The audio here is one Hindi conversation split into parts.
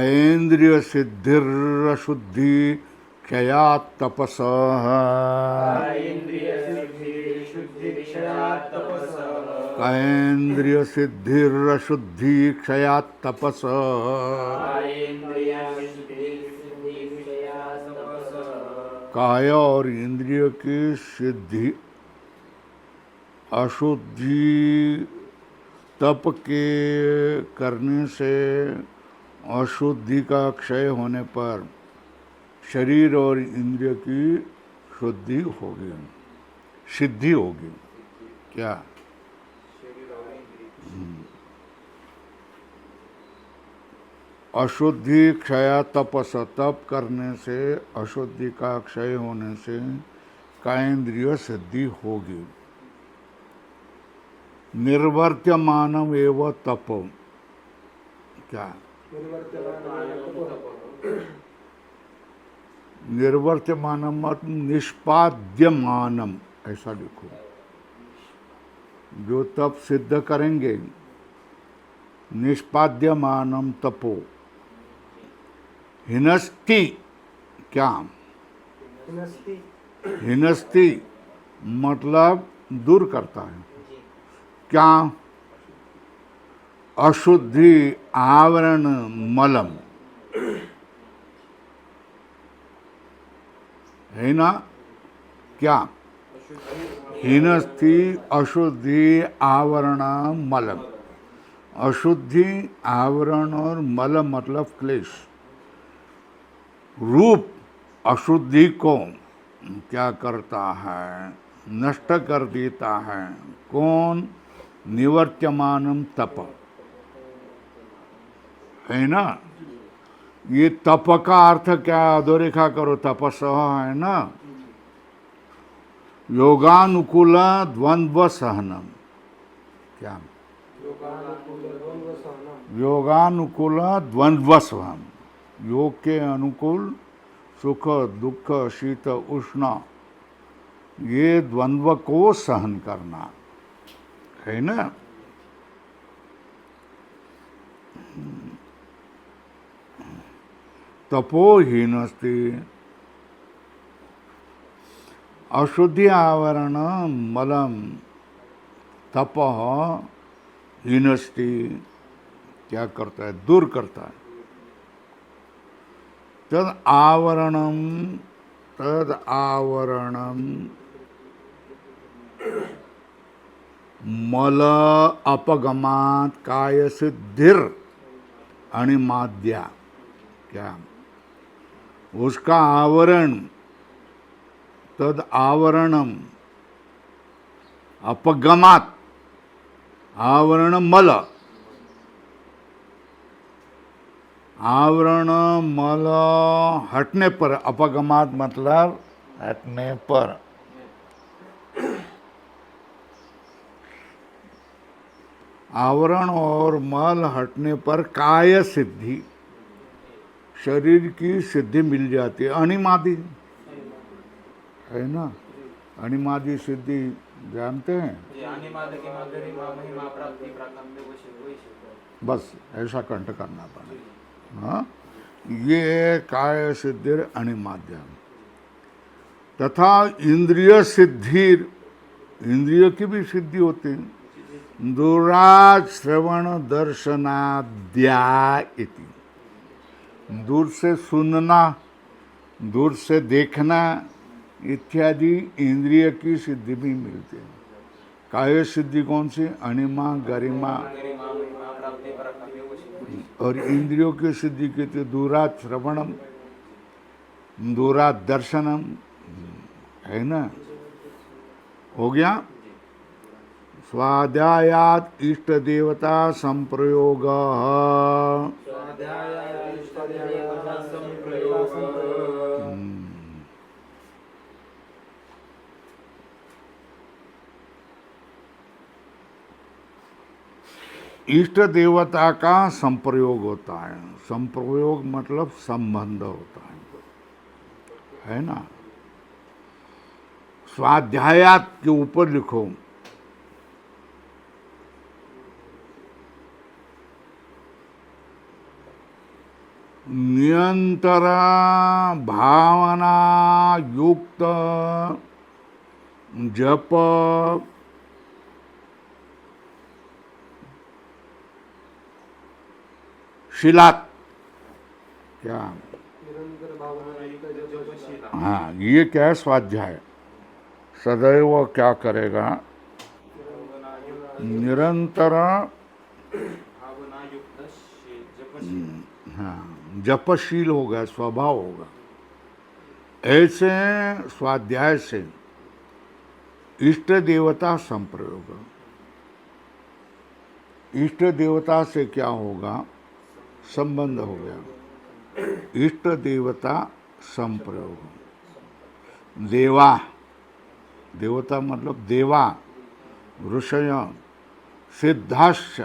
इंद्रिय सिद्धिर्शुद्धि क्षया तपस इंद्रिय सिद्धिर्शुद्धि क्षया तपस काय और इंद्रिय की सिद्धि अशुद्धि तप के करने से अशुद्धि का क्षय होने पर शरीर और इंद्रिय की शुद्धि होगी, सिद्धि होगी। क्या? अशुद्धि क्षय तपस, तप करने से अशुद्धि का क्षय होने से कायेंद्रिय सिद्धि होगी। निर्वर्त्यमानम एव तप, क्या? निर्वर्त्यमानम निष्पाद्यमानम, ऐसा लिखो। जो तप सिद्ध करेंगे, निष्पाद्यमानम तपो हिनस्ति, क्या? हिनस्ति मतलब दूर करता है। क्या? अशुद्धि आवरण मलम, है ना? क्या? हिनस्ति अशुद्धि आवरण मलम। अशुद्धि आवरण और मल मतलब क्लेश रूप अशुद्धि को क्या करता है? नष्ट कर देता है। कौन? निवर्त्यमानम तप, है ना? ये तप का अर्थ क्या? अधोरेखा करो। तपस है ना, योगानुकूल द्वंद्व सहनम। क्या? योगानुकूल द्वंद्व सहन, योग के अनुकूल सुख दुख शीत उष्ण ये द्वंद्व को सहन करना, है ना? तपोहीनस्ति अशुद्धि आवरण मलम तप हीनस्ति क्या करता है? दूर करता है। तद आवरणम मल अपगमात काय सिद्धिर अणिमाद्या, क्या? उसका आवरण, तद आवरणम अपगमात, आवरण मल, आवरण मल हटने पर, अपगमात मतलब हटने पर। आवरण और मल हटने पर काय सिद्धि, शरीर की सिद्धि मिल जाती है। अणिमादि है ना? अणिमादि सिद्धि जानते हैं? बस ऐसा कंठ करना पड़ेगा। हाँ, ये काय सिद्धिर अणिमाद्य। तथा इंद्रिय सिद्धि, इंद्रिय की भी सिद्धि होती है। दूराज श्रवण दर्शनाद्या इति, दूर से सुनना, दूर से देखना इत्यादि इंद्रिय की सिद्धि भी मिलती है। काय सिद्धि कौन सी? अणिमा गरिमा। और इंद्रियों की सिद्धि कहते दूरात श्रवणम, दूरात दर्शनम, है ना? हो गया। स्वाध्यायात इष्ट देवता संप्रयोग, इष्ट देवता का संप्रयोग होता है। संप्रयोग मतलब संबंध होता है ना? स्वाध्यायात के ऊपर लिखो। निरंतर भावना युक्त जप शीलात, क्या, हाँ ये क्या है, स्वाध्याय सदैव क्या करेगा, निरंतर हाँ जपशील होगा, स्वभाव होगा। ऐसे स्वाध्याय से इष्ट देवता संप्रयोग, इष्ट देवता से क्या होगा, संबंध हो गया, इष्ट देवता संप्रयोग। देवा, देवता मतलब देवा, ऋषय, सिद्धाश्च,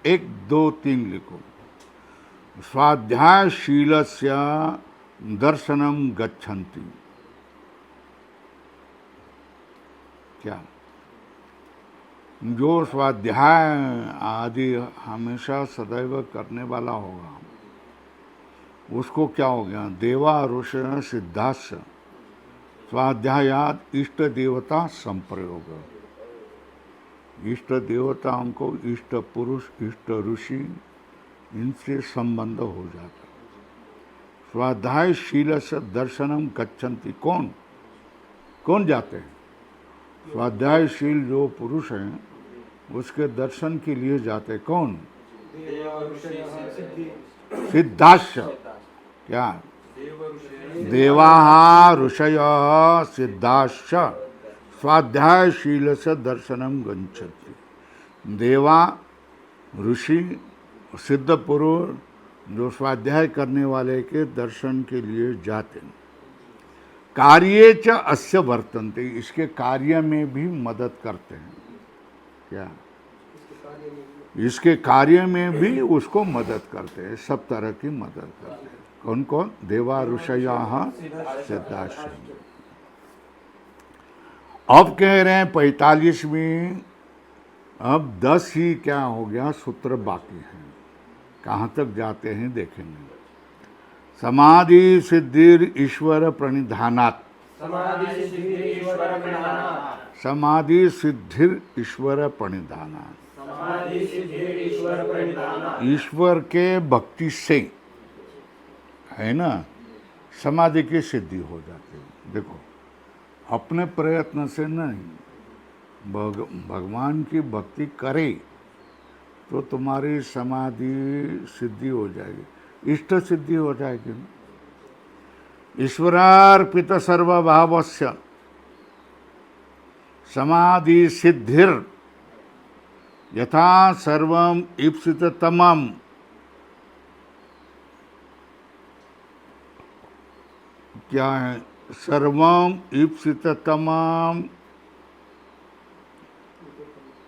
1 2 3 लिखो। स्वाध्यायशीलस्य दर्शनम गच्छन्ति, क्या, जो स्वाध्याय आदि हमेशा सदैव करने वाला होगा उसको क्या हो गया, देवा ऋषय सिद्धाश्च स्वाध्यायात इष्ट देवता संप्रयोग। इष्ट देवताओं को, इष्ट पुरुष, इष्ट ऋषि, इनसे संबंध हो जाता। स्वाध्यायशील से दर्शनम गच्छन्ति, कौन कौन जाते हैं, स्वाध्यायशील जो पुरुष हैं उसके दर्शन के लिए जाते, कौन, सिद्धाश्च, क्या, देवा ऋषय सिद्धाश्च स्वाध्यायशील से दर्शनम गच्छन्ति। देवा ऋषि सिद्ध पुरुष जो स्वाध्याय करने वाले के दर्शन के लिए जाते। कार्ये च अस्य वर्तन्ते, इसके कार्य में भी मदद करते हैं, क्या, इसके कार्य में भी उसको मदद करते हैं, सब तरह की मदद करते हैं। कौन कौन, देवा ऋषयः सिद्धाश्च। अब कह रहे हैं 45वीं, अब 10 ही क्या हो गया, सूत्र बाकी हैं, कहाँ तक जाते हैं देखेंगे। समाधि सिद्धिर ईश्वर प्रणिधानात्, समाधि सिद्धिर ईश्वर प्रणिधानात्, ईश्वर के भक्ति से है ना समाधि की सिद्धि हो जाती है। देखो अपने प्रयत्न से नहीं, भगवान की भक्ति करे तो तुम्हारी समाधि सिद्धि हो जाएगी, इष्ट सिद्धि हो जाएगी। ईश्वरार्पित सर्वभावस्य समाधि सिद्धिर यथा सर्वम ईप्सित तमम, क्या है, सर्वम ईप्सित तमम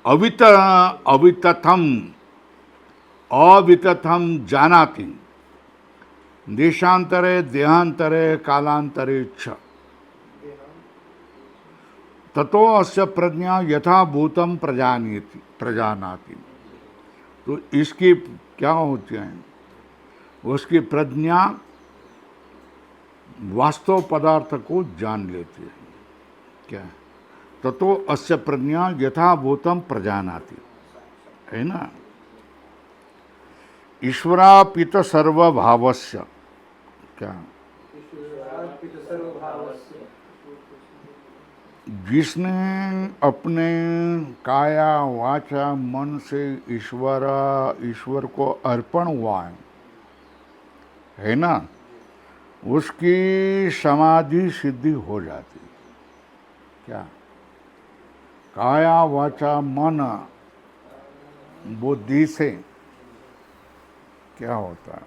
अवितथम अवितथम जानाति देशांतरे देहांतरे कालांतरे च ततो अस्य प्रज्ञा यथाभूतम प्रजानाति। तो इसकी क्या होती है, उसकी प्रज्ञा वास्तव पदार्थ को जान लेती है, क्या, ततो अस्य प्रज्ञा यथाभूतम प्रजानाति, है ना। ईश्वरार्पित सर्वभावस्य, क्या, जिसने अपने काया वाचा मन से ईश्वर को अर्पण हुआ है ना, उसकी समाधि सिद्धि हो जाती, क्या, काया वाचा मन बुद्धि से क्या होता है,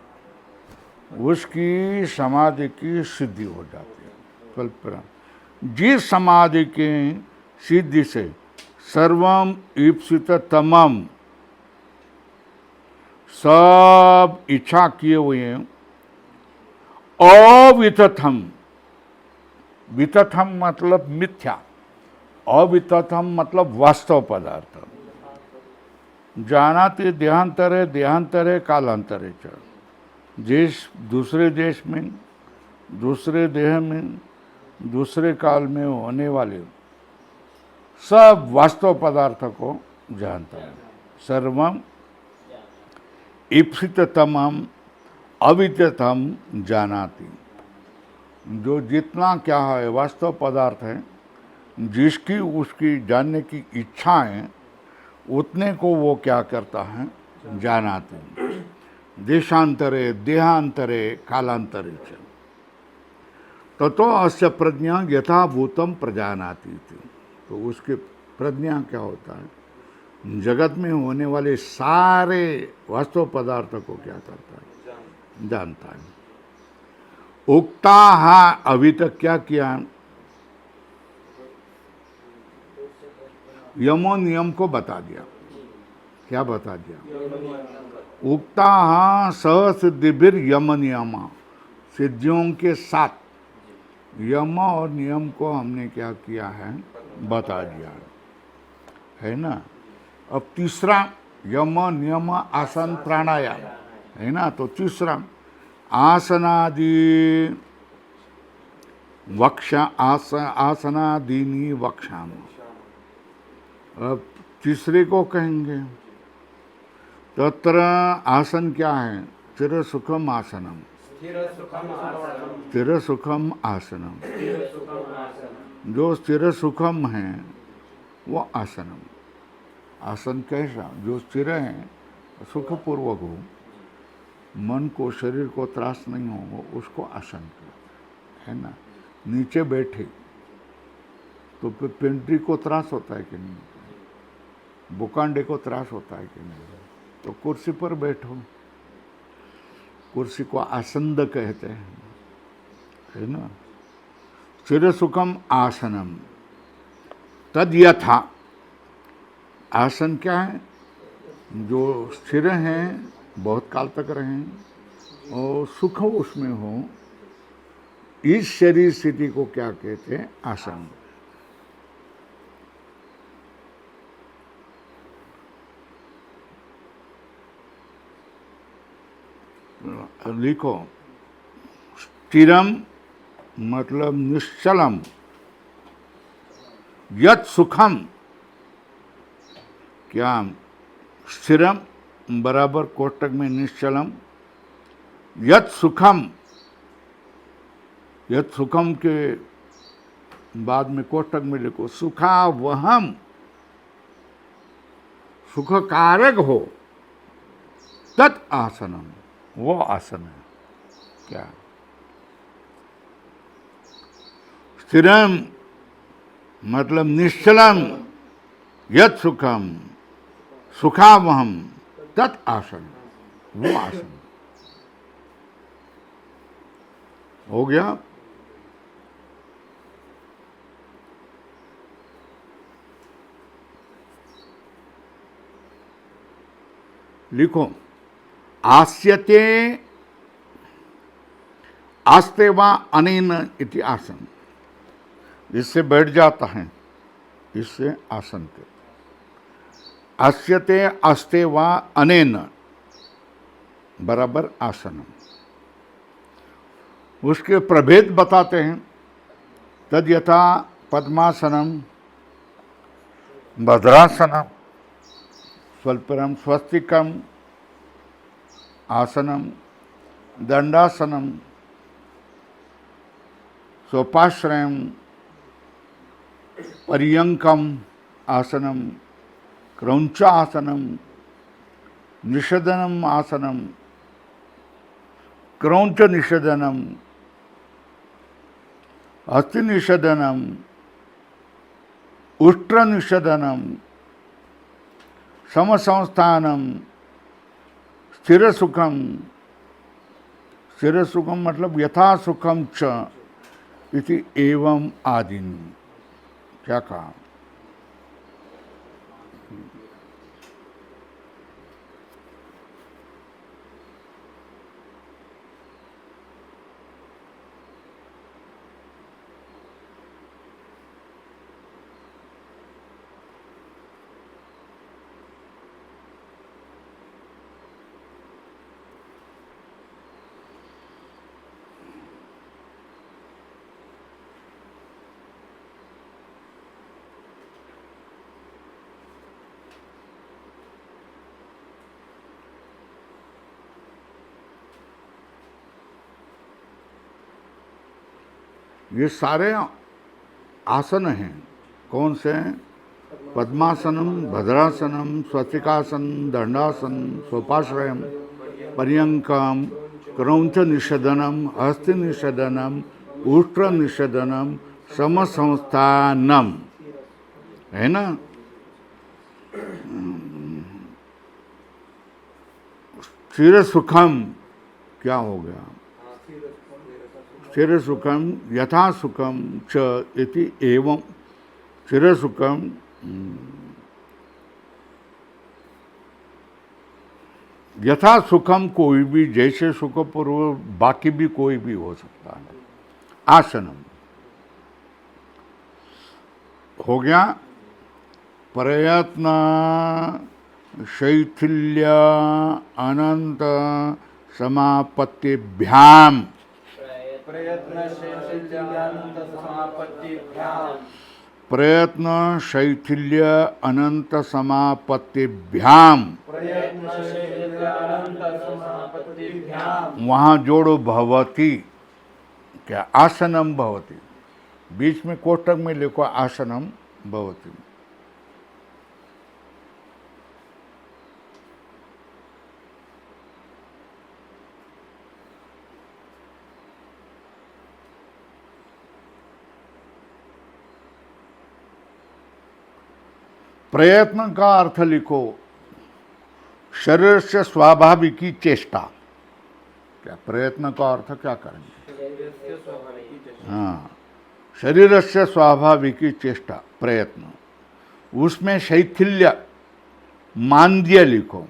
उसकी समाधि की सिद्धि हो जाती है। कल्पना, जिस समाधि की सिद्धि से सर्वम ईप्सित तमम, सब इच्छा किए हुए अवितथम, वितथम मतलब मिथ्या, अवितथम मतलब वास्तव पदार्थ, जानाति देहांतरे देहांतरे कालांतरे च, देश, दूसरे देश में, दूसरे देह में, दूसरे काल में होने वाले सब वास्तव पदार्थ को जानता है। सर्वम ईप्सिततमम अविद्यतम जानाति। जो जितना क्या है वास्तव पदार्थ है, जिसकी उसकी जानने की इच्छा है, उतने को वो क्या करता है, जानाति। देशांतरे देहांतरे कालांतरे च ततो अस्य प्रज्ञा यथाभूतम प्रजानाति थी। तो उसके प्रज्ञा क्या होता है, जगत में होने वाले सारे वास्तव पदार्थ को क्या करता है, जानता है। उक्ता हा, अभी तक क्या किया, यमो नियम को बता दिया। क्या बता दिया, उक्ता हा सह सिद्धिभिर यम नियमा, सिद्धियों के साथ यम और नियम को हमने क्या किया है, बता दिया है ना। अब तीसरा यम नियम आसन प्राणायाम है ना। तो तीसरा आसनादि वक्षा आसनादीनी वक्षाम। अब तीसरे को कहेंगे, तत्र आसन क्या है, स्थिर सुखम आसनम, स्थिर सुखम आसनम। जो स्थिर सुखम है वो आसनम। आसन कैसा, जो स्थिर है, सुखपूर्वक हो, मन को शरीर को त्रास नहीं हो, उसको आसन कहते है ना। नीचे बैठे तो फिर पेंट्री को त्रास होता है कि नहीं, बुकांडे को त्रास होता है कि नहीं। तो कुर्सी पर बैठो, कुर्सी को आसंद कहते हैं है ना। स्थिर सुखम आसनम तद यथा। आसन क्या है, जो स्थिर हैं, बहुत काल तक रहें और सुख उसमें हो, इस शरीर स्थिति को क्या कहते हैं, आसन। लिखो, स्थिरम मतलब निश्चलम, यत् सुखम, क्या स्थिरम बराबर कोष्टक में निश्चलम, यत् सुखम, यत् सुखम के बाद में कोष्टक में लिखो सुखा वहम, सुख कारक हो, तत् आसनम, वो आसन है। क्या स्थिरम मतलब निश्चलम, यत् सुखम, सुखावहम, तत् आसन, वो आसन हो गया। लिखो, आस्यते आस्ते वा अनेन इति आसन, इससे बैठ जाता है, इससे आसन के। आस्यते अस्ते वा अनेन बराबर आसनम। उसके प्रभेद बताते हैं, तद यथा पद्मासनम, भद्रासनम, स्वल्परम स्वस्तिकम आसनम, दंडासनम, सोपाश्रयम, पर्यंकम आसनम, क्रौंच आसनम, निषदनम आसनम, क्रौंच निषदनम, हस्ति निषदनम, उष्ट्र निषदनम, समसंस्थानम, स्थिर सुखम, स्थिर सुखम मतलब यथा सुखम च इति एवं आदिनी। क्या कहा, ये सारे आसन हैं। कौन से? पद्मासनम, भद्रासनम, स्वस्तिकासन, दंडासन, सोपाश्रयम, पर्यंकम, क्रौंच निषेधनम, हस्ति निषेधनम, उष्ट्र निषेधनम, समसंस्थानम, है ना। स्थिर सुखम क्या हो गया? स्थिर सुखम यथा सुखम च इति एवं। स्थिर सुखम यथा सुखम कोई भी, जैसे सुख पूर्व बाकी भी कोई भी हो सकता है। आसनम हो गया। प्रयत्न शैथिल्य अनंत समापत्तिभ्याम, प्रयत्न शैथिल्य अनंत समापत्तिभ्याम, वहाँ जोड़ो भवती। क्या? आसनम भवती। बीच में कोष्टक में लिखो आसनम भवती। प्रयत्न का अर्थ लिखो शरीर से स्वाभाविकी चेष्टा। क्या प्रयत्न का अर्थ क्या करेंगे? हाँ, शरीर से स्वाभाविकी चेष्टा प्रयत्न। उसमें शैथिल्य मांद्य लिखो।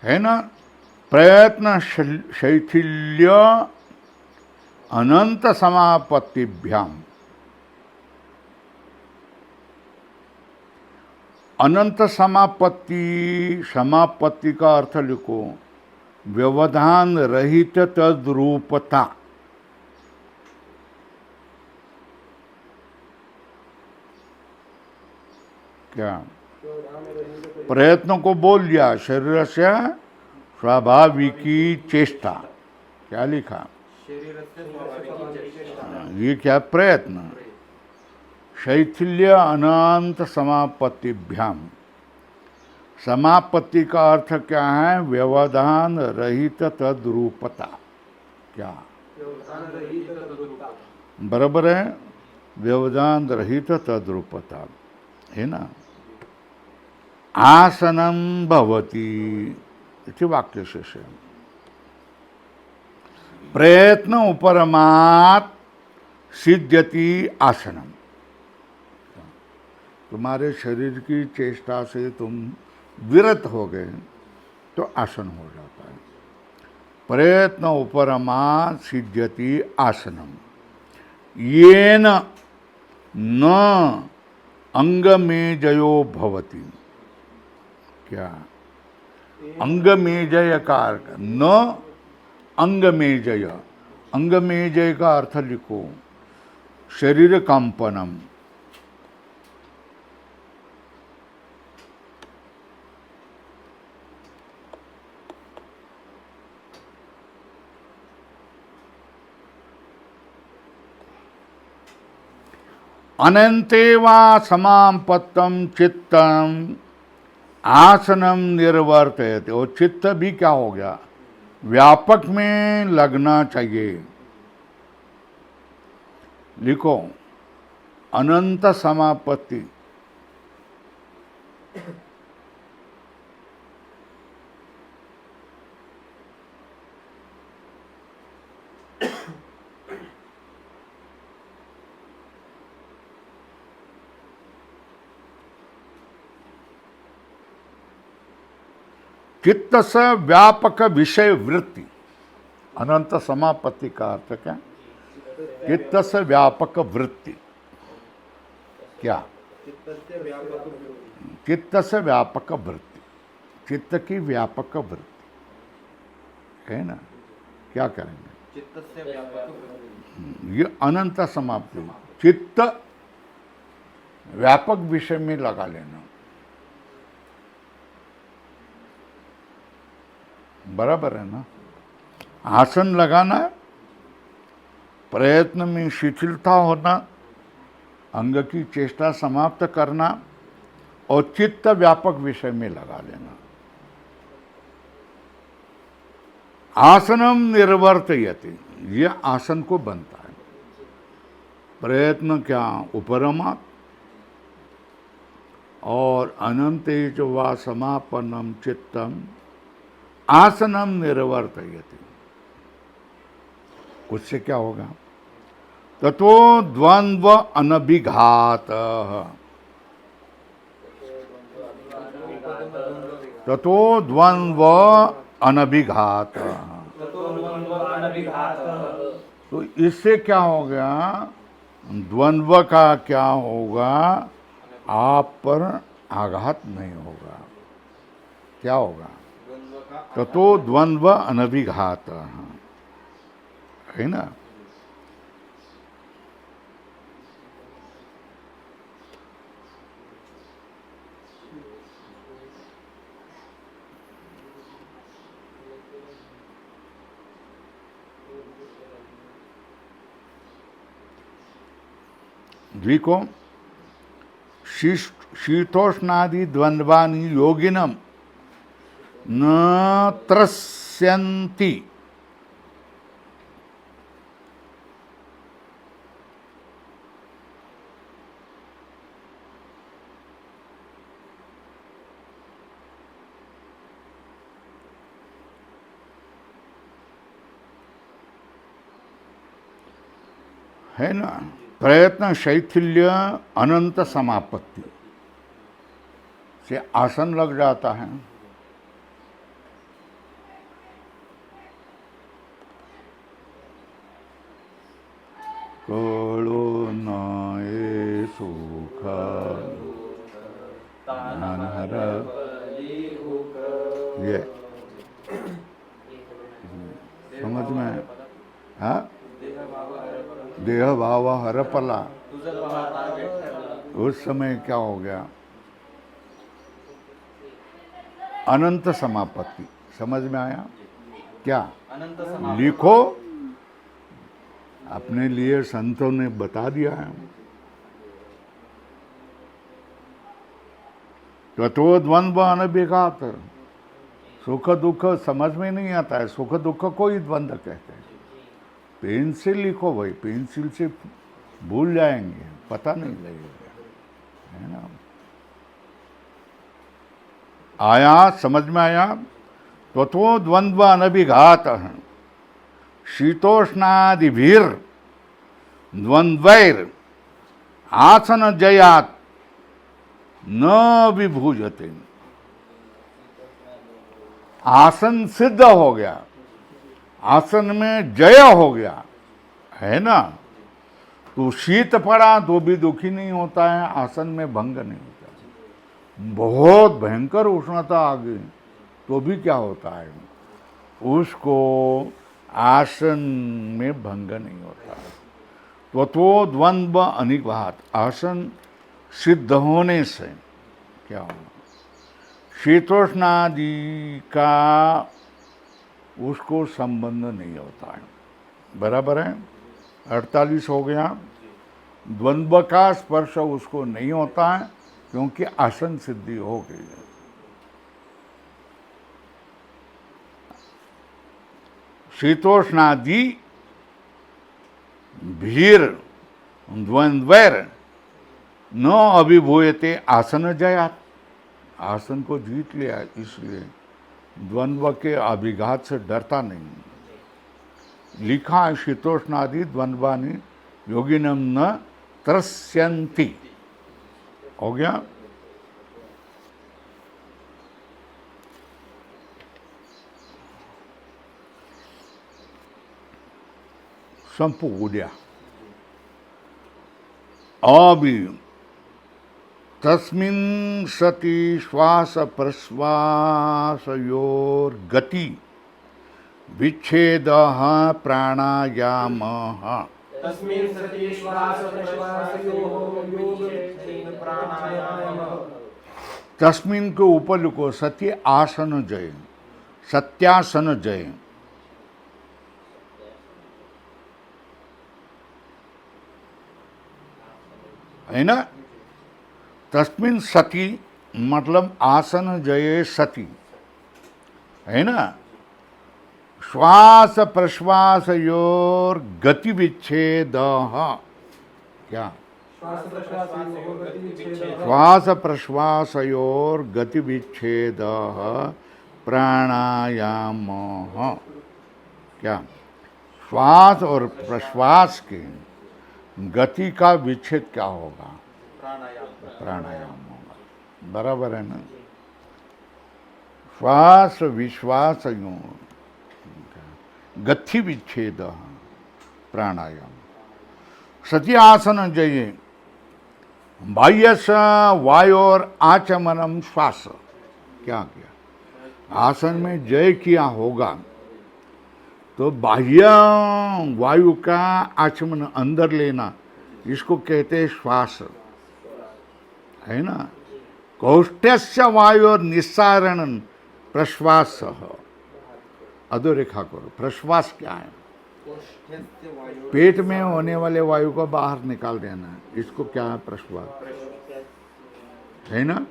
है ना। प्रयत्न शैथिल्य अनंत समापत्तिभ्याम। अनंत समापत्ति, समापत्ति का अर्थ लिखो व्यवधान रहित तद्रूपता। क्या? प्रयत्न को बोल दिया शरीर से स्वाभाविकी चेष्टा। क्या लिखा? ये क्या? प्रयत्न शैथिल्य अनंत समापत्तिभ्याम। समापत्ति का अर्थ क्या है? व्यवधान रहित तद्रूपता। क्या? बराबर है, व्यवधान रहित तद्रूपता, है ना। आसनम भवति इति वाक्यशेष। प्रयत्न उपरमात् सिद्ध्यति आसनम। तुम्हारे शरीर की चेष्टा से तुम विरत हो गए तो आसन हो जाता है। प्रयत्न उपरमात् सिद्ध्यति आसनम येन न अंगमेजयो भवति। क्या? अंगमेजय का अर्थ न अंगमेजय। अंगमेजय का अर्थ लिखो शरीर कंपनम। अनंते वा समापत्तम चित्तम आसनम निर्वर्तयते। और चित्त भी क्या हो गया? व्यापक में लगना चाहिए। लिखो अनंत समापत्ति। चित्त से व्यापक विषय वृत्ति। अनंत समापत्ति का अर्थ क्या? चित्त से व्यापक वृत्ति। क्या? चित्त से व्यापक वृत्ति, चित्त की व्यापक वृत्ति, है ना, क्या करेंगे? चित्तस्य व्यापक, ये अनंत समाप्ति, चित्त व्यापक विषय में लगा लेना, बराबर है ना। आसन लगाना, प्रयत्न में शिथिलता होना, अंग की चेष्टा समाप्त करना और चित्त व्यापक विषय में लगा लेना। आसनम निर्वर्तयति, ये आसन को बनता है। प्रयत्न क्या? उपरमा और अनंतेज वा समापन्नम चित्तम आसनम निर्वर्तयति। उससे क्या होगा? ततो द्वंद्व अनभिघात, ततो द्वंद्व अनभिघात। तो इससे क्या हो गया? द्वंद्व का क्या होगा? आप पर आघात नहीं होगा। क्या होगा? ततो द्वंद्व अनभिघात, है ना। द्विको शीतोष्णादि द्वंद्वानि योगिनम न त्रस्यन्ति। है ना। प्रयत्न शैथिल्य अनंत समापत्ति से आसन लग जाता है। कलो नए सुख अनहर, ये समझ में? हाँ, देह भाव हरपला। उस समय क्या हो गया? अनंत समापत्ति। समझ में आया क्या? लिखो, अपने लिए संतों ने बता दिया है। ततो द्वंद्व अनभिघात। सुख दुख समझ में नहीं आता है, सुख दुख को ही द्वंद्व कहते हैं। पेन से लिखो भाई, पेंसिल से भूल जाएंगे, पता नहीं लगेगा, है ना। आया, समझ में आया? ततो द्वंद्व अनभिघात शीतोष्णादिभिर द्वंद्वैर आसन जयात न विभूजते। आसन सिद्ध हो गया, आसन में जय हो गया, है ना। तो शीत पड़ा तो भी दुखी नहीं होता है, आसन में भंग नहीं होता। बहुत भयंकर उष्णता आ गई तो भी क्या होता है? उसको आसन में भंग नहीं होता। तो द्वंद्व अनिघात, आसन सिद्ध होने से क्या होगा? शीतोष्णादि का उसको संबंध नहीं होता है, बराबर है। 48 हो गया। द्वंद्व का स्पर्श उसको नहीं होता है क्योंकि आसन सिद्धि हो गई है। शीतोष्णादि भीर द्वंद्वैर न अभिभूयते आसन जयात। आसन को जीत लिया, इसलिए द्वंद्व के अभिघात से डरता नहीं। लिखा है शीतोष्णादि द्वंद्वानि योगिनम न त्रस्यन्ति। हो गया। संपूर्ण्य अभी तस्मिन् सति श्वास प्रश्वासयोर गति विच्छेद प्राणायाम। तस्मिन् सति श्वास प्रश्वासयोः योगविच्छेद प्राणायामः। तस्मिन के ऊपर लिखो सत्य आसन जय, सत्यासन जय। है ना? तस्मिन सती मतलब आसन जये सती, है ना? श्वास प्रश्वास योर गति विच्छेद। क्या? श्वास प्रश्वासयोर गति विच्छेद प्राणायाम। क्या? श्वास और प्रश्वास के गति का विच्छेद क्या होगा? प्राणायाम होगा। बराबर है ना? श्वास विश्वास गति विच्छेद प्राणायाम। सती आसन जये बाह्यस वायोर आचमनम श्वास। क्या किया? आसन में जय किया होगा तो बाह्य वायु का आचमन अंदर लेना, इसको कहते हैं श्वास, है ना? कौष्ठस्य वायोर निस्सारण प्रश्वास। अधोरेखा करो। प्रश्वास क्या है? पेट में होने वाले वायु को बाहर निकाल देना, इसको क्या है? प्रश्वास, है ना?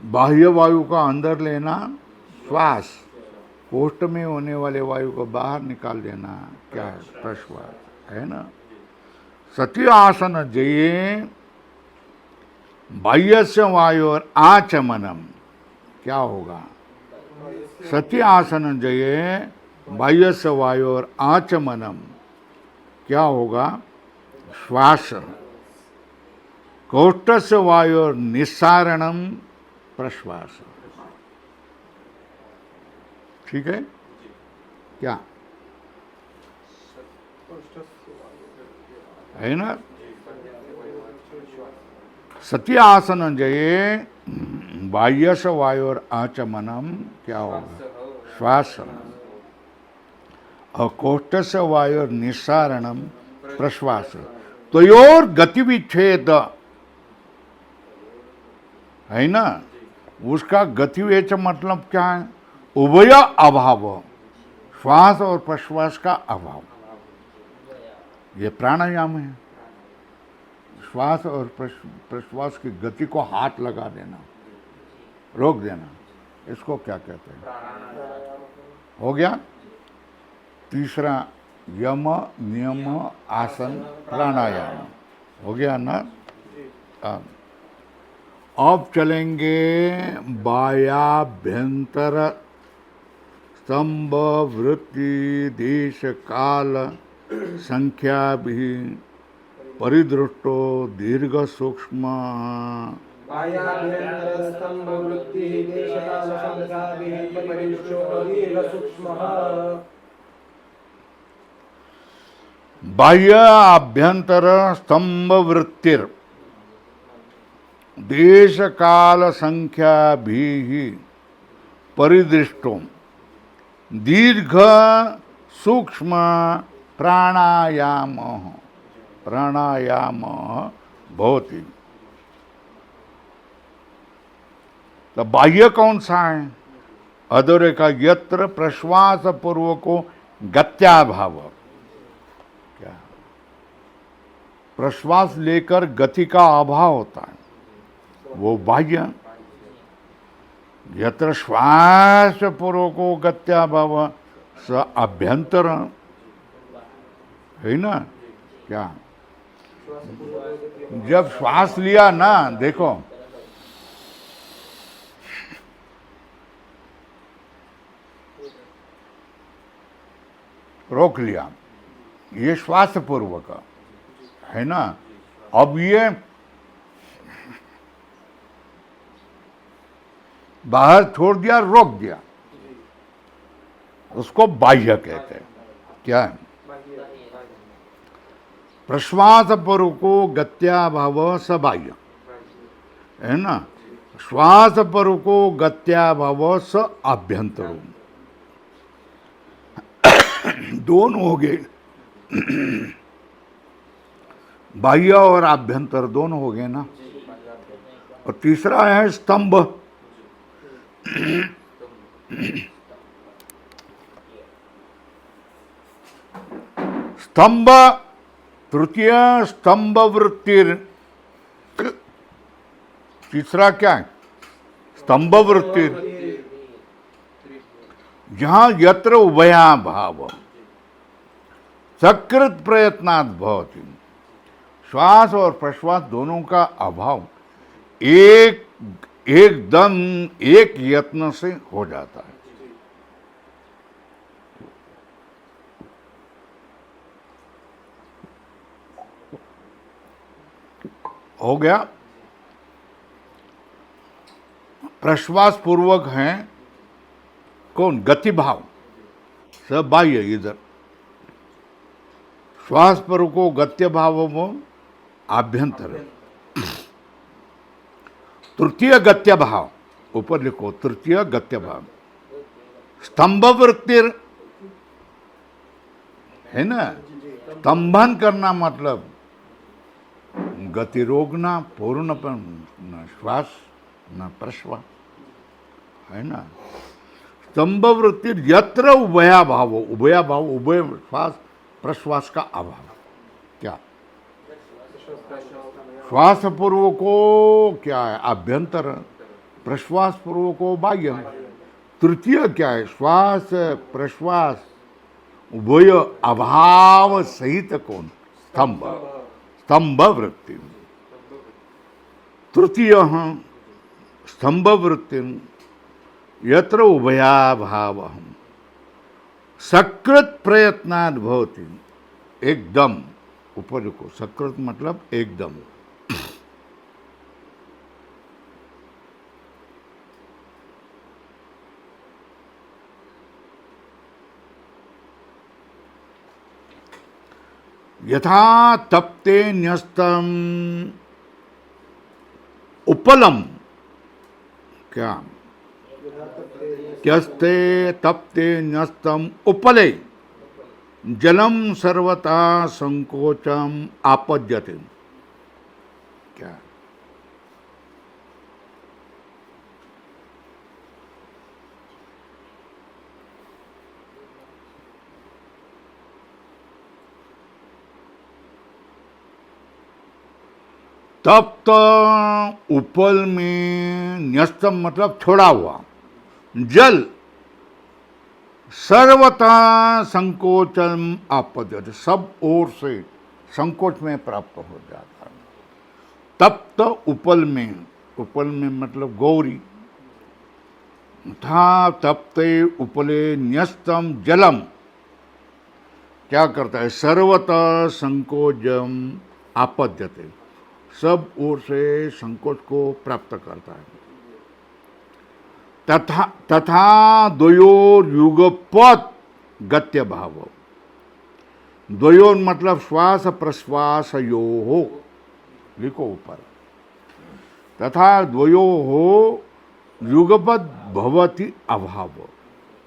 बाह्य वायु का अंदर लेना श्वास, कोष्ठ में होने वाले वायु को बाहर निकाल देना क्या है? प्रश्वास, है ना? सती आसन जये बाह्यस्य वायोर आचमनम। क्या होगा? सती आसन जये बाह्यस्य वायोर आचमनम। क्या होगा? श्वास। कौष्ठस्य वायोर निस्सारणम प्रश्वास। ठीक है? क्या है ना? सती आसन जये बाह्यस वायोर आचमनम। क्या होगा? श्वास। और कोष्ठस्य वायोर निस्सारणम प्रश्वास। तयोर गति विच्छेद, है ना? उसका गति विच्छेद मतलब क्या है? उभय अभाव, श्वास और प्रश्वास का अभाव। ये प्राणायाम है। श्वास और प्रश्वास की गति को हाथ लगा देना, रोक देना, इसको क्या कहते हैं? हो गया तीसरा यम नियम आसन प्राणायाम। हो गया ना? अब चलेंगे बाह्याभ्यंतर स्तंभ वृत्ति देश काल संख्या भी परिदृष्टो दीर्घ सूक्ष्म। बाह्य आभ्यंतर स्तंभ वृत्तिर देश काल संख्या भी परिदृष्टो दीर्घ सूक्ष्म प्राणायाम। प्राणायाम भवति। तो बाह्य कौन सा है? अधोरेखा यत्र प्रश्वास पूर्वको गत्याभाव। क्या? प्रश्वास लेकर गति का अभाव होता है, वो बाह्य। यत्र श्वास पूर्वको गत्याभाव स अभ्यंतर, है ना? क्या? जब श्वास लिया ना, देखो रोक लिया, ये श्वास पूर्वक है ना? अब ये बाहर छोड़ दिया, रोक दिया, उसको बाह्य कहते हैं। क्या है? प्रश्वास पूर्वको गत्याभाव स बाह्य, है ना? श्वास पूर्वको गत्याभाव स आभ्यंतर। दोनों हो गए, बाह्य और आभ्यंतर दोनों हो गए ना। और तीसरा है स्तंभ। स्तंभ, तृतीय स्तंभ वृत्तिर। तीसरा क्या है? स्तंभ वृत्तिर। जहां यत्र उभया भाव सकृत प्रयत्नात् भवति, श्वास और प्रश्वास दोनों का अभाव एकदम एक यत्न से हो जाता है। हो गया। प्रश्वास पूर्वक हैं कौन? गति भाव, सब बाह्य इधर। श्वास पर को गत्य भाव वो आभ्यंतर। तृतीय गत्य भाव, ऊपर लिखो, तृतीय गत्य भाव। स्तंभ वृत्तिर है ना, स्तंभन करना मतलब गति रोकना, पूर्णपन, न श्वास न प्रश्वास, है ना। स्तंभ वृत्ति यत्र उभया भाव, उभया भाव, उभय श्वास प्रश्वास का अभाव। क्या? श्वास पूर्व को क्या है? आभ्यंतर। प्रश्वास पूर्व को बाह्य। तृतीय क्या है? श्वास प्रश्वास उभय अभाव सहित कौन? स्तंभ, स्तंभ वृत्ति। तृतीय स्तंभ वृत्ति यत्र उभया भाव सकृत प्रयत्नात् भवति। एकदम, ऊपर को सकृत मतलब एकदम। यथा तप्ते न्यस्तम उपलम। क्या? त्यस्ते तप्ते न्यस्तम उपले जलम सर्वथा संकोचम आपद्यते। क्या? तप्त उपल में न्यस्तम मतलब छोड़ा हुआ जल सर्वथा संकोचन आपद्यते, सब ओर से संकोच में प्राप्त हो जाता है। तप्त उपल में मतलब गौरी। था तप्ते उपले न्यस्तम जलम क्या करता है? सर्वथा संकोचम आपद्यते, सब ओर से संकोच को प्राप्त करता है। तथा द्वयोर युगपत गत्य भाव। द्वयोर मतलब श्वास प्रश्वास यो हो, लिखो ऊपर। तथा द्वयो हो युगपत भवति अभाव।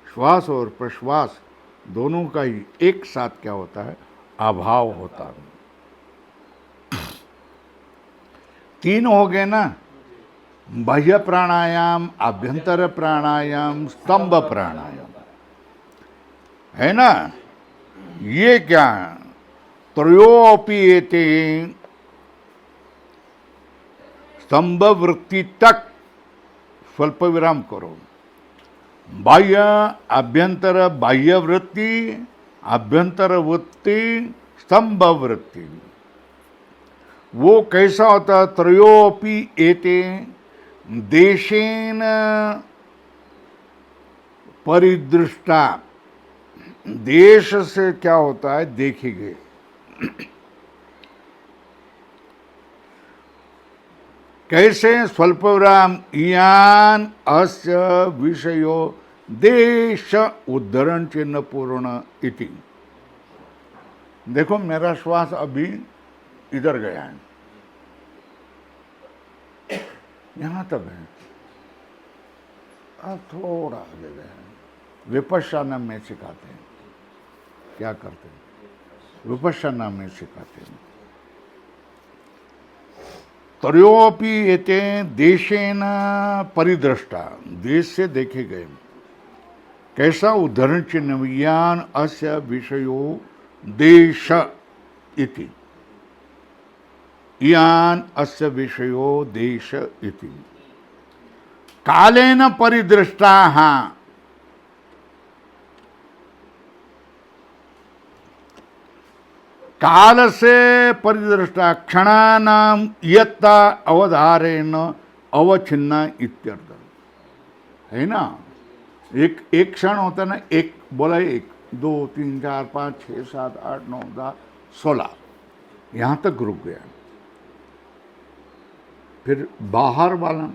श्वास और प्रश्वास दोनों का ही एक साथ क्या होता है? अभाव होता है। तीन हो गए ना, बाह्य प्राणायाम, आभ्यंतर प्राणायाम, स्तंभ प्राणायाम, है ना। ये क्या? त्रयोपि एते स्तंभ वृत्ति तक स्वल्प विराम करो। बाह्य आभ्यंतर, बाह्य वृत्ति, आभ्यंतर वृत्ति, स्तंभ वृत्ति। वो कैसा होता है? त्रयोपि एते देशेन परिदृष्टा, देश से क्या होता है? देखी गई। कैसे? स्वल्पविराम इयान अस्य विषयो देश उद्धरण चिन्ह पूर्ण इति। देखो मेरा श्वास अभी इधर गया है, यहां तक है, अब थोड़ा आगे गया है। विपश्यना में सिखाते हैं क्या करते हैं? विपश्यना में सिखाते हैं। त्रयोपि एते देशेन परिदृष्टा, देश से देखे गए। कैसा? उदाहरण चिन्हयान अस्य विषयो देश इति, यान अस्य विषयो देश इति। कालेन परिदृष्टाः, काल से परिदृष्टा, क्षणानाम यत्ता अवधारेण अवच्छिन्ना इत्यर्थ है ना। एक क्षण होता है ना, एक बोला, 1 2 3 4 5 6 7 8 9 10 16, यहां तक रुक गया। फिर बाहर वाला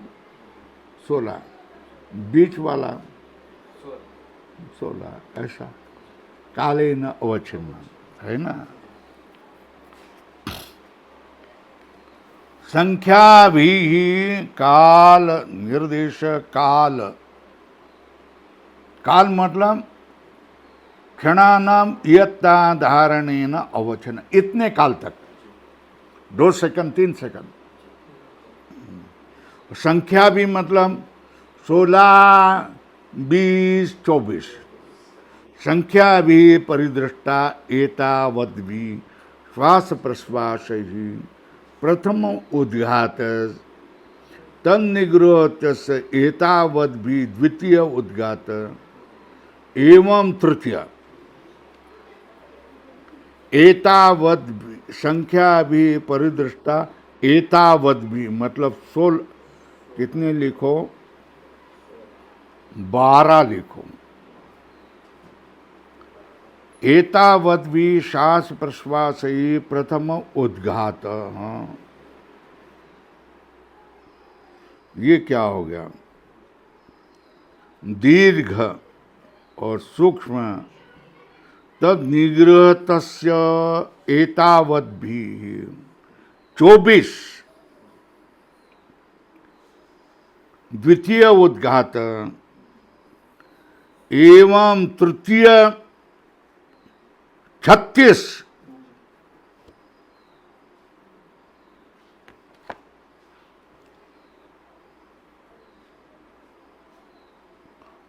16, बीच वाला 16, ऐसा काले न अवच्छिन्न है ना। संख्या भी काल निर्देश, काल, काल मतलब क्षणानाम यत्ता धारणेन अवचन, इतने काल तक, 2 सेकंड 3 सेकंड। संख्या भी मतलब 16 20 24। संख्या भी परिदृष्टा एतावद् भी श्वास प्रश्वास ही प्रथम उद्घात तन्निगृहस्य एतावद् भी द्वितीय उद्घात एवं तृतीय। एतावद् भी, संख्या भी परिदृष्टा एतावद् भी मतलब 16, कितने लिखो? 12 लिखो। एतावद् भी श्वास प्रश्वास ही प्रथम उद्घात। हाँ, ये क्या हो गया? दीर्घ और सूक्ष्म तद निग्रह तस्य एतावद् भी 24। द्वितीय उद्घात एवं तृतीय 36।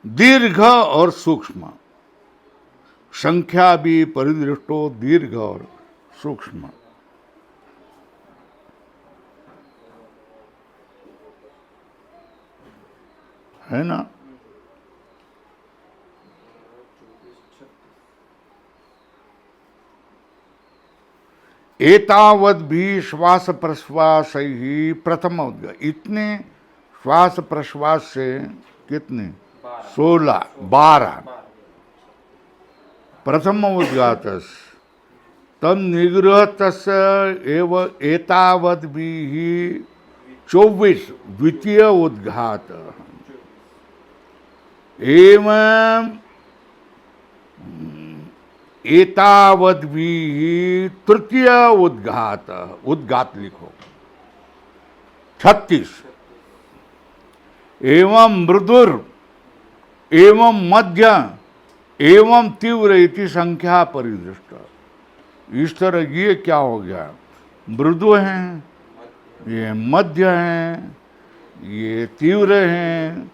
दीर्घ और सूक्ष्म, संख्या भी परिदृष्टो दीर्घ और सूक्ष्म है ना। एतावद् भी श्वास प्रश्वास ही प्रथम उद्घात, इतने श्वास प्रश्वास से कितने? 16 12। प्रथम उद्घात तन्निग्रह तस्य एव एतावद् भी 24। द्वितीय उद्घात एवं एतावद् भी तृतीय उद्घात, उद्घात लिखो 36। एवं मृदुर एवं मध्य एवं तीव्र इति संख्या परिदृष्ट। इस तरह ये क्या हो गया? मृदु हैं, ये मध्य हैं, ये तीव्र हैं।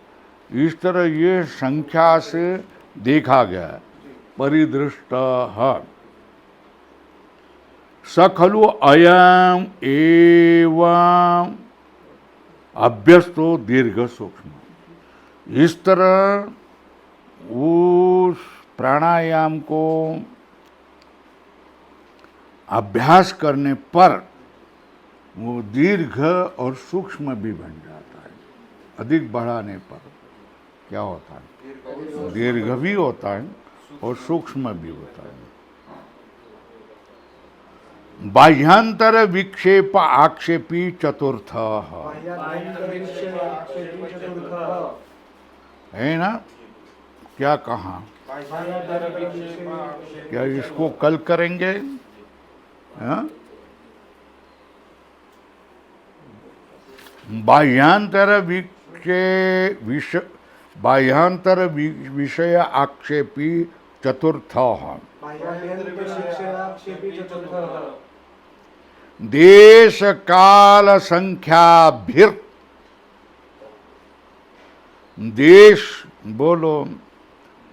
इस तरह ये संख्या से देखा गया, परिदृष्ट है। स खलु अयम एवं अभ्यस्तो दीर्घ सूक्ष्म। इस तरह उस प्राणायाम को अभ्यास करने पर वो दीर्घ और सूक्ष्म भी बन जाता है। अधिक बढ़ाने पर क्या होता है? दीर्घ भी होता है और सूक्ष्म भी होता है। बाह्यांतर विक्षेप आक्षेपी चतुर्थ है ना। क्या कहा? क्या इसको कल करेंगे? हाँ? बाह्यांतर विषय आक्षेपी चतुर्थः बाह्याभ्यन्तरविषयाक्षेपी चतुर्थः देश काल संख्याभिर, देश बोलो,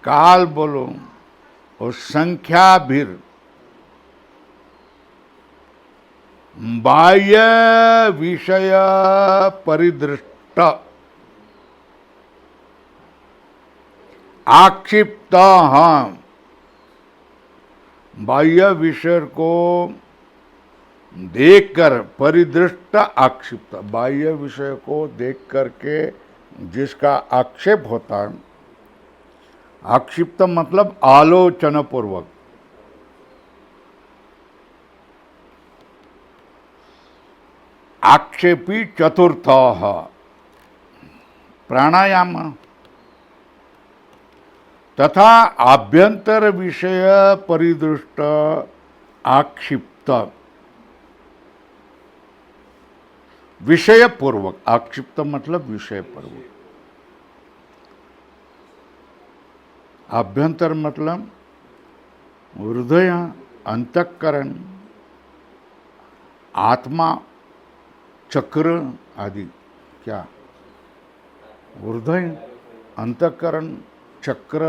काल बोलो और संख्याभिर बाह्य विषय परिदृष्ट आक्षिप्त, बाह्य विषय को देखकर, परिदृष्ट आक्षिप्त, बाह्य विषय को देख करके जिसका आक्षेप होता है, आक्षिप्त मतलब आलोचना पूर्वक, आक्षेपी चतुर्थ प्राणायाम तथा आभ्यंतर विषय परिदृष्ट आक्षिप्त, विषय पूर्वक, आक्षिप्त मतलब विषय पूर्वक, आभ्यंतर मतलब हृदय, अंतःकरण, आत्मा, चक्र आदि। क्या? हृदय, अंतःकरण, चक्र,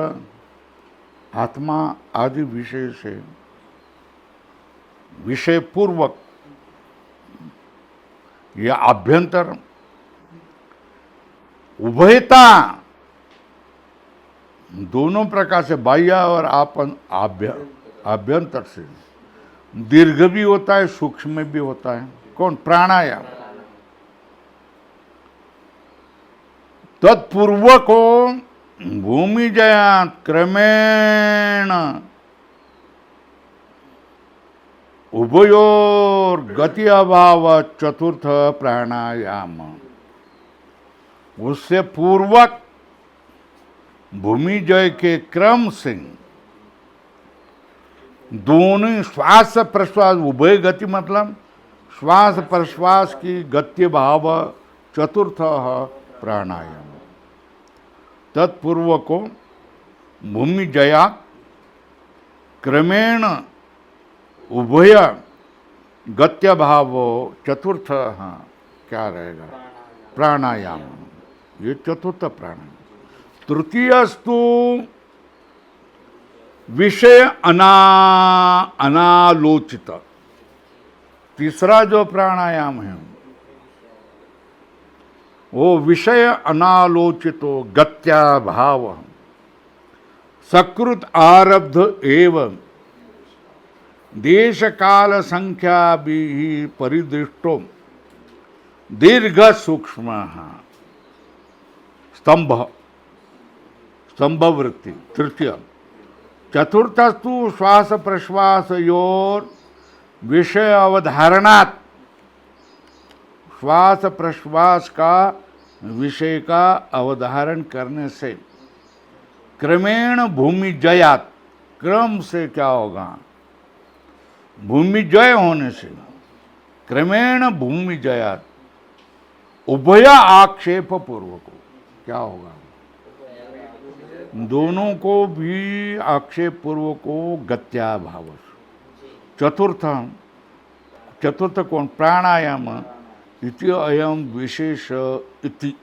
आत्मा आदि विषय से विषय पूर्वक या आभ्यंतर, उभयता दोनों प्रकार से, बाह्य और आभ्यंतर से, दीर्घ भी होता है, सूक्ष्म भी होता है। कौन? प्राणायाम। तत्पूर्वको भूमिजयात् क्रमेण उभयोर गति अभाव चतुर्थ प्राणायाम, उससे पूर्वक भूमिजय के क्रम से दोनों श्वास प्रश्वास, उभय गति मतलब श्वास प्रश्वास की गति भाव चतुर्थ प्राणायाम, तत्पूर्वको भूमिजया क्रमेण उभय गत्य भाव चतुर्थ, क्या रहेगा? प्राणायाम। ये चतुर्थ प्राणायाम। तृतीयस्तु विषय अनालोचित, तीसरा जो प्राणायाम है वो विषय अनालोचितो गत्या भाव सकृत आरब्ध एवं देश काल संख्या भी परिदृष्टो दीर्घ सूक्ष्म स्तंभ, स्तंभवृत्ति। तृतीय। चतुर्थस्तु श्वास प्रश्वासयोर विषय अवधारणात्, श्वास प्रश्वास का विषय का अवधारण करने से क्रमेण भूमिजयात्, क्रम से क्या होगा? भूमिजय होने से क्रमेण भूमिजयात् उभय आक्षेप पूर्वक क्या होगा? दोनों को भी आक्षेप पूर्वको गत्या भाव। चतुर्थ, चतुर्थ कौन? प्राणायाम इति अयम विशेष इति।